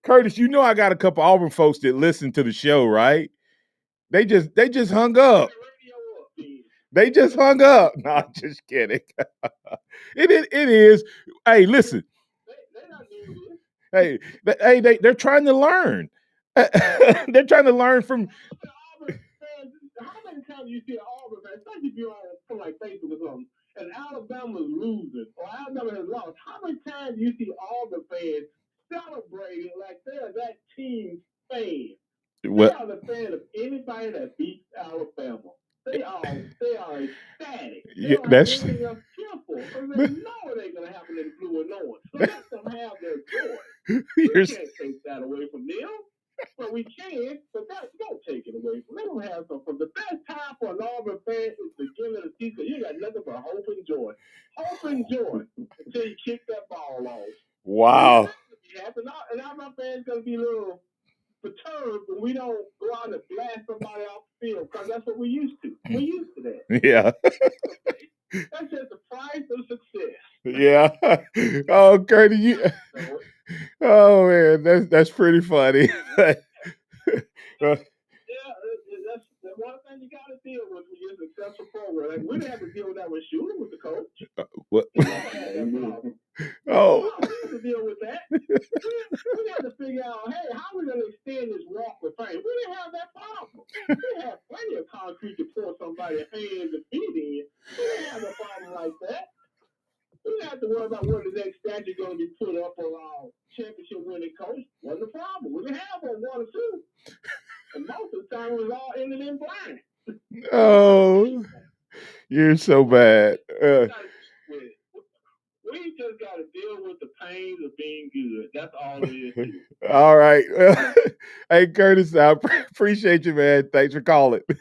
Curtis, you know I got a couple Auburn folks that listen to the show, right? They just hung up. They just hung up. No, I'm just kidding. It is. Hey, listen. Hey, they're trying to learn. They're trying to learn from. How many times you see an Auburn fan, especially if you're on like Facebook or something, and Alabama's losing or Alabama has lost? How many times you see Auburn fans celebrating like they're that team's fan? They are the fan of anybody that beats Alabama. They are ecstatic. They don't have anything else cheerful. They know it ain't gonna happen in blue and orange. So let them have their joy. We can't take that away from them. Well, we can, but don't take it away from them. They don't have some. The best time for an Auburn fan is the beginning of the season. You got nothing but hope and joy. Hope and joy until you kick that ball off. Wow. And Auburn fans gonna be a little perturbed when we don't go out and blast somebody off the field, because that's what we're used to. We're used to that. Yeah. That's just the price of success. Yeah. Oh, Curtis, oh man, that's pretty funny. That's one thing you got to deal with when you're a successful program. Like, we didn't have to deal with that when Shooter was the coach. What? Oh, we had to deal with that. We had to figure out, hey, how are we going to extend this walk of fame? We didn't have that problem. We had plenty of concrete to pour somebody's hands and feet in. We didn't have a problem like that. We didn't have to worry about where the next statue is going to be put up for our championship winning coach. Wasn't a problem. We didn't have one or two. And most of the time, it was all ended in blind. Oh, you're so bad. What We just got to deal with the pains of being good. That's all it is to it. All right. Hey, Curtis, I appreciate you, man. Thanks for calling. Y'all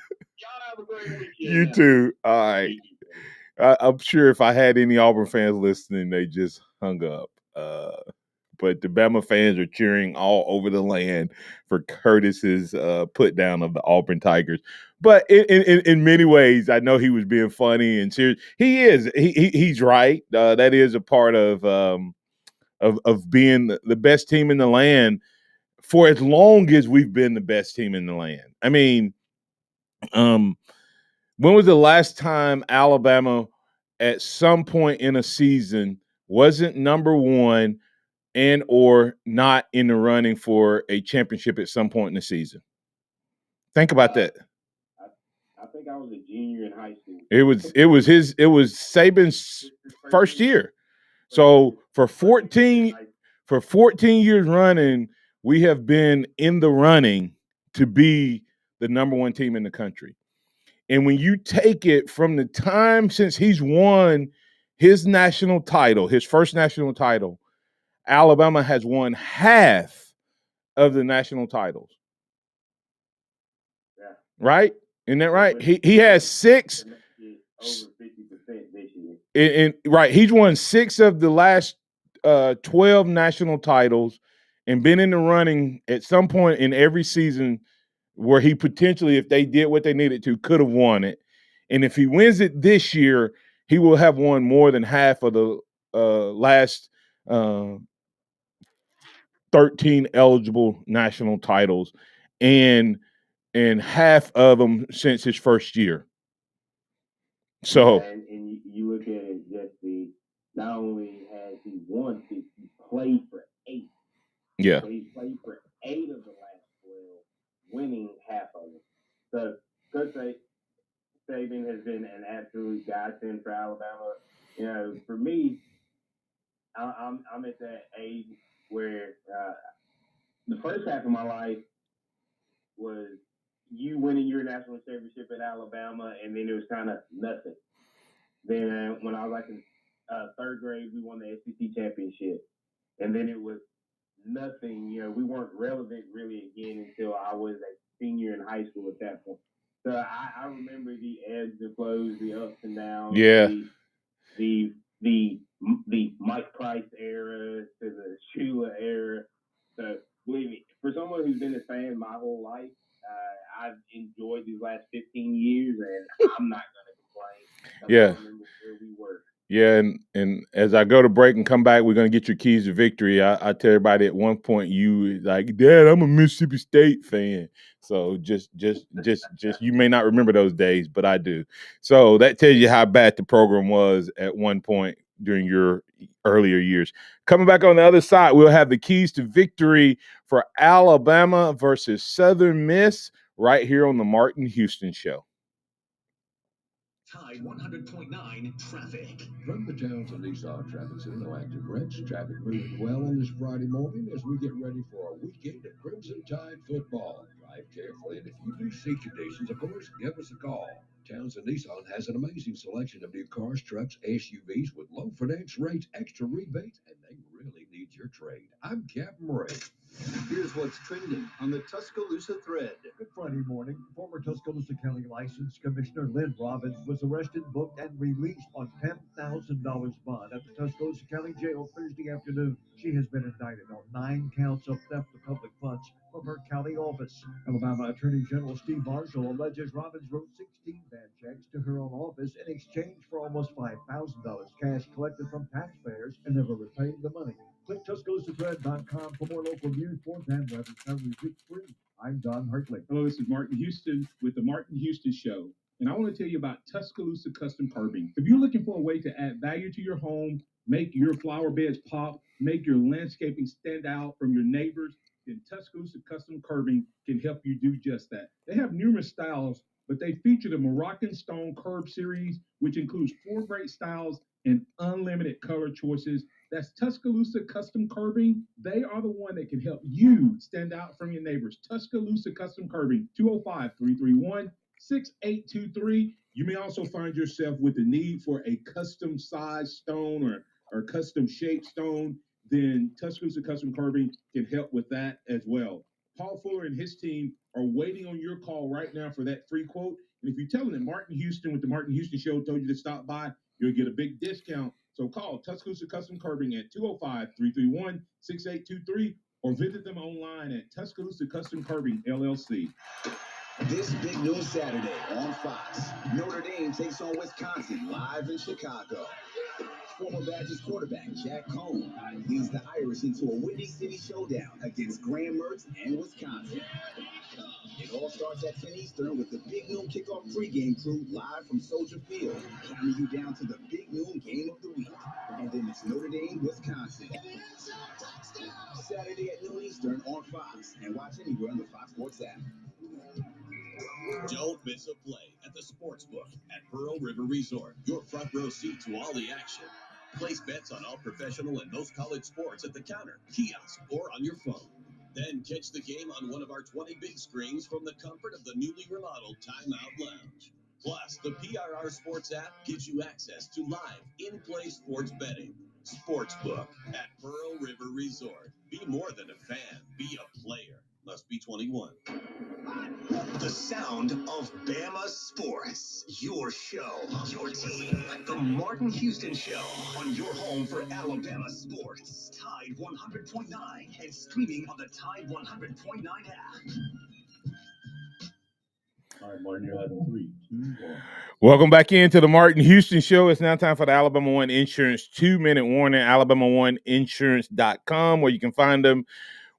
have a great weekend. You now. too. All right. I'm sure if I had any Auburn fans listening, they just hung up. But the Bama fans are cheering all over the land for Curtis's put down of the Auburn Tigers. But in many ways, I know he was being funny and serious. He is. He's right. That is a part of being the best team in the land for as long as we've been the best team in the land. I mean, when was the last time Alabama at some point in a season wasn't number one and or not in the running for a championship at some point in the season? Think about that. I think I was a junior in high school. It was Saban's first year. So for 14 years running, we have been in the running to be the number one team in the country. And when you take it from the time since he's won his national title, his first national title, Alabama has won half of the national titles. Yeah. Right? Isn't that right? He has 6. Over 50% this year. And right, he's won 6 of the last 12 national titles and been in the running at some point in every season where he potentially, if they did what they needed to, could have won it. And if he wins it this year, he will have won more than half of the last 13 eligible national titles and half of them since his first year. So, yeah, and you look at it, just not only has he won 6, he played for 8. Yeah. So he played for 8 of the last 12, winning half of them. So Coach Saban has been an absolute godsend for Alabama. You know, for me, I'm at that age where the first half of my life was you winning your national championship at Alabama, and then it was kind of nothing. Then when I was like in 3rd grade, we won the SEC championship, and then it was nothing. You know, we weren't relevant really again until I was a senior in high school at that point. So I remember the ebbs and flows, the ups and downs. Yeah. The Mike Price era to the Shula era. So believe me, for someone who's been a fan my whole life, I've enjoyed these last 15 years, and I'm not going to complain. Yeah. Remember where we were. Yeah, and as I go to break and come back, we're gonna get your keys to victory. I tell everybody at one point, you like, Dad, I'm a Mississippi State fan. So just you may not remember those days, but I do. So that tells you how bad the program was at one point during your earlier years. Coming back on the other side, we'll have the keys to victory for Alabama versus Southern Miss right here on the Martin Houston Show. Tide 100.9 traffic. From the Townsend Nissan Traffic Center, no active wrecks. Traffic moving well on this Friday morning as we get ready for a weekend of Crimson Tide football. Drive carefully, and if you do see conditions, of course, give us a call. Townsend Nissan has an amazing selection of new cars, trucks, SUVs with low finance rates, extra rebates, and they really need your trade. I'm Captain Ray. Here's what's trending on the Tuscaloosa thread. Good Friday morning, former Tuscaloosa County License Commissioner Lynn Robbins was arrested, booked, and released on $10,000 bond at the Tuscaloosa County Jail Thursday afternoon. She has been indicted on 9 counts of theft of public funds from her county office. Alabama Attorney General Steve Marshall alleges Robbins wrote 16 bad checks to her own office in exchange for almost $5,000 cash collected from taxpayers and never repaid the money. Click TuscaloosaThread.com for more local news, sports, and weather coverage. It's free. I'm Don Hartley. Hello, this is Martin Houston with the Martin Houston Show. And I want to tell you about Tuscaloosa Custom Curbing. If you're looking for a way to add value to your home, make your flower beds pop, make your landscaping stand out from your neighbors, then Tuscaloosa Custom Curbing can help you do just that. They have numerous styles, but they feature the Moroccan Stone Curb series, which includes 4 great styles and unlimited color choices. That's Tuscaloosa Custom Curbing. They are the one that can help you stand out from your neighbors. Tuscaloosa Custom Curbing, 205-331-6823. You may also find yourself with the need for a custom size stone or or custom shaped stone, then Tuscaloosa Custom Curbing can help with that as well. Paul Fuller and his team are waiting on your call right now for that free quote. And if you tell them that Martin Houston with the Martin Houston Show told you to stop by, you'll get a big discount. So call Tuscaloosa Custom Curbing at 205-331-6823 or visit them online at Tuscaloosa Custom Curbing LLC. This big noon Saturday on Fox, Notre Dame takes on Wisconsin live in Chicago. Former Badgers quarterback Jack Cohn leads the Irish into a Windy City showdown against Graham Mertz and Wisconsin. It all starts at 10 Eastern with the Big Noon Kickoff pregame crew live from Soldier Field, counting you down to the Big Noon Game of the Week. And then it's Notre Dame, Wisconsin. Saturday at noon Eastern on Fox, and watch anywhere on the Fox Sports app. Don't miss a play at the Sportsbook at Pearl River Resort. Your front row seat to all the action. Place bets on all professional and most college sports at the counter, kiosk, or on your phone. Then catch the game on one of our 20 big screens from the comfort of the newly remodeled Timeout Lounge. Plus, the PRR Sports app gives you access to live, in-play sports betting. Sportsbook at Pearl River Resort. Be more than a fan. Be a player. Must be 21. The sound of Bama sports. Your show, your team. The Martin Houston Show on your home for Alabama sports. Tide 100.9 and streaming on the Tide 100.9 app. All right, Martin, you're having 3, 2, 1. Welcome back into the Martin Houston Show. It's now time for the Alabama One Insurance 2-minute warning. AlabamaOneInsurance.com, where you can find them.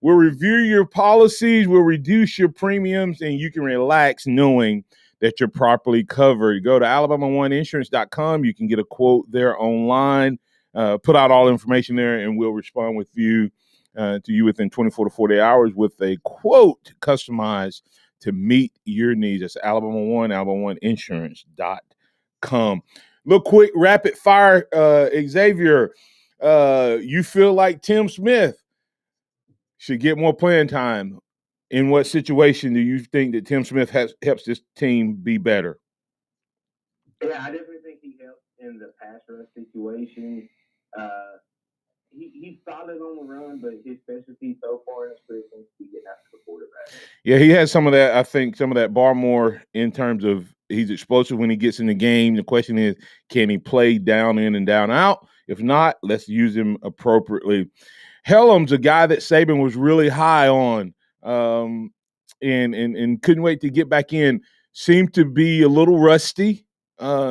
We'll review your policies, we'll reduce your premiums, and you can relax knowing that you're properly covered. Go to AlabamaOneInsurance.com. You can get a quote there online. Put out all information there, and we'll respond with you to you within 24 to 48 hours with a quote customized to meet your needs. That's Alabama One, AlabamaOneInsurance.com. Look, quick, rapid fire, Xavier. You feel like Tim Smith should get more playing time. In what situation do you think that Tim Smith helps this team be better? Yeah, I definitely think he helps in the pass rush situation. He's solid on the run, but his specialty so far in his career seems to be getting after the quarterback. Yeah, he has some of that. I think some of that bar more in terms of he's explosive when he gets in the game. The question is, can he play down in and down out? If not, let's use him appropriately. Hellam's a guy that Saban was really high on, and couldn't wait to get back in. Seemed to be a little rusty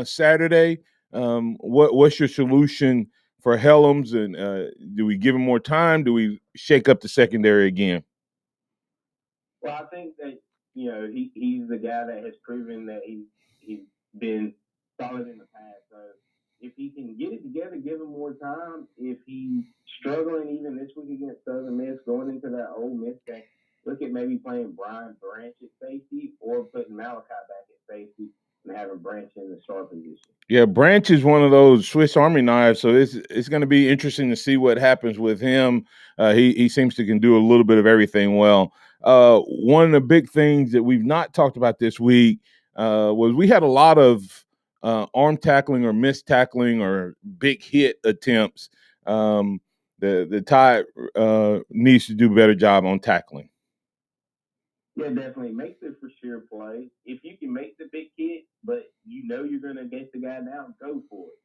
Saturday. What's your solution for Hellam's? And do we give him more time? Do we shake up the secondary again? Well, I think that he's the guy that has proven that he's been solid in the past. So if he can get it together, give him more time. If he's struggling even this week against Southern Miss, going into that Ole Miss game, look at maybe playing Brian Branch at safety or putting Malachi back at safety and having Branch in the star position. Yeah, Branch is one of those Swiss Army knives, so it's going to be interesting to see what happens with him. He seems to can do a little bit of everything well. One of the big things that we've not talked about this week was we had a lot of arm tackling or missed tackling or big hit attempts. The Tide needs to do a better job on tackling. Yeah, definitely. Make the for sure play. If you can make the big hit, but you know you're going to get the guy down, go for it.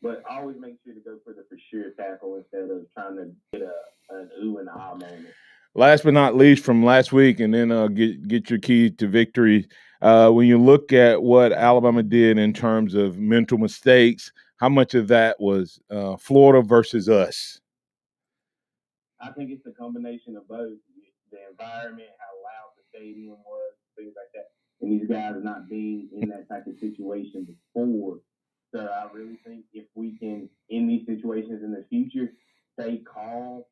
But always make sure to go for the for sure tackle instead of trying to get an ooh and ah moment. Last but not least from last week, and then get your key to victory. When you look at what Alabama did in terms of mental mistakes, how much of that was Florida versus us? I think it's a combination of both. The environment, how loud the stadium was, things like that. And these guys not being in that type of situation before. So I really think if we can, in these situations in the future, stay calm,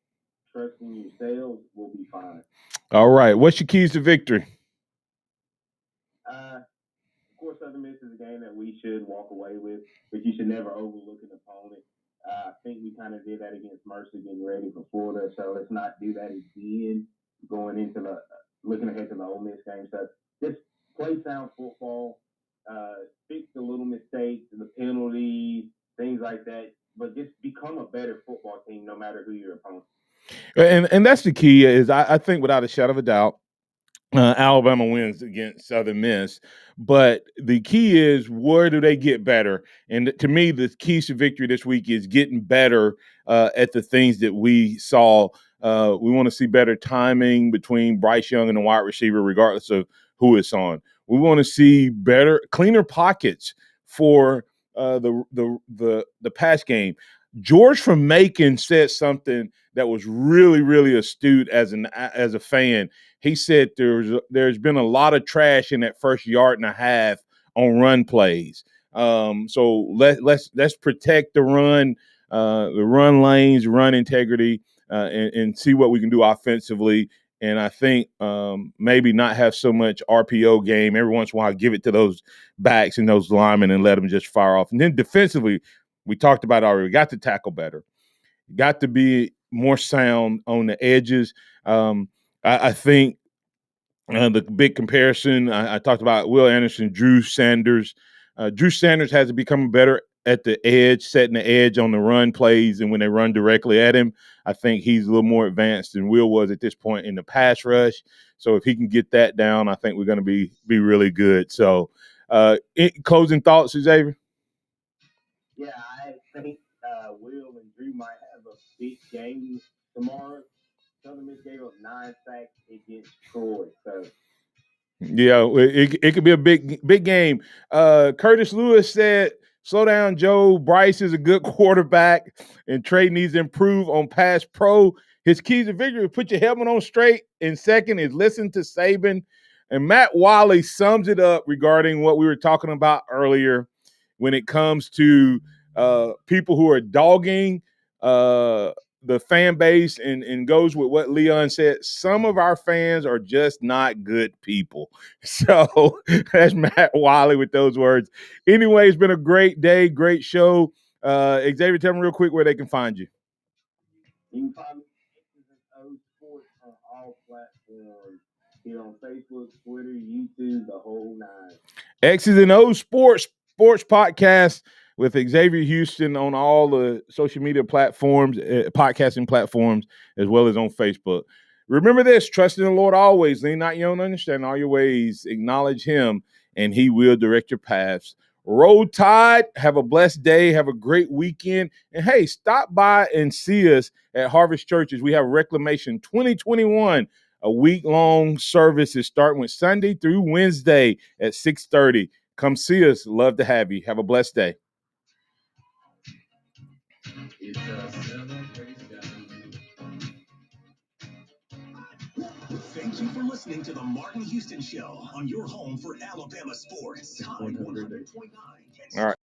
trusting yourselves, we'll be fine. All right. What's your keys to victory? Of course, Southern Miss is a game that we should walk away with, but you should never overlook an opponent. I think we kind of did that against Mercer getting ready for Florida, so let's not do that again going into looking ahead to the Ole Miss game. So just play sound football, fix the little mistakes, the penalties, things like that. but just become a better football team no matter who your opponent. And that's the key. Is I think without a shadow of a doubt, Alabama wins against Southern Miss, but the key is where do they get better? And to me, the keys to victory this week is getting better at the things that we saw. We want to see better timing between Bryce Young and the wide receiver, regardless of who it's on. We want to see better, cleaner pockets for the pass game. George from Macon said something that was really, really astute as a fan. He said there's been a lot of trash in that first yard and a half on run plays. So let's protect the run lanes, run integrity, and see what we can do offensively. And I think maybe not have so much RPO game. Every once in a while, give it to those backs and those linemen and let them just fire off. And then defensively, we talked about it already. We got to tackle better. Got to be more sound on the edges. I think the big comparison, I talked about Will Anderson, Drew Sanders. Drew Sanders has to become better at the edge, setting the edge on the run plays, and when they run directly at him, I think he's a little more advanced than Will was at this point in the pass rush. So if he can get that down, I think we're going to be really good. So closing thoughts, Xavier? Yeah, I think Will and Drew might have a big game tomorrow. Southern Miss gave up 9 sacks against Troy, so. Yeah, it could be a big game. Curtis Lewis said, slow down, Joe. Bryce is a good quarterback, and Trey needs to improve on pass pro. His keys to victory: put your helmet on straight. And second is listen to Saban. And Matt Wiley sums it up regarding what we were talking about earlier when it comes to people who are dogging the fan base and goes with what Leon said. Some of our fans are just not good people. So that's Matt Wiley with those words. Anyway, it's been a great day, great show. Xavier, tell me real quick where they can find you. You can find me at O Sports on all platforms. Here on Facebook, Twitter, YouTube, the whole nine. X's and O's Sports Podcast with Xavier Houston on all the social media platforms, podcasting platforms, as well as on Facebook. Remember this: trust in the Lord always. Lean not your own understanding, all your ways. Acknowledge Him, and He will direct your paths. Roll Tide. Have a blessed day. Have a great weekend. And hey, stop by and see us at Harvest Churches. We have Reclamation 2021. A week-long service is starting with Sunday through Wednesday at 6:30. Come see us. Love to have you. Have a blessed day. Thank you for listening to the Martin Houston Show on your home for Alabama sports. Tide 100.9. All right.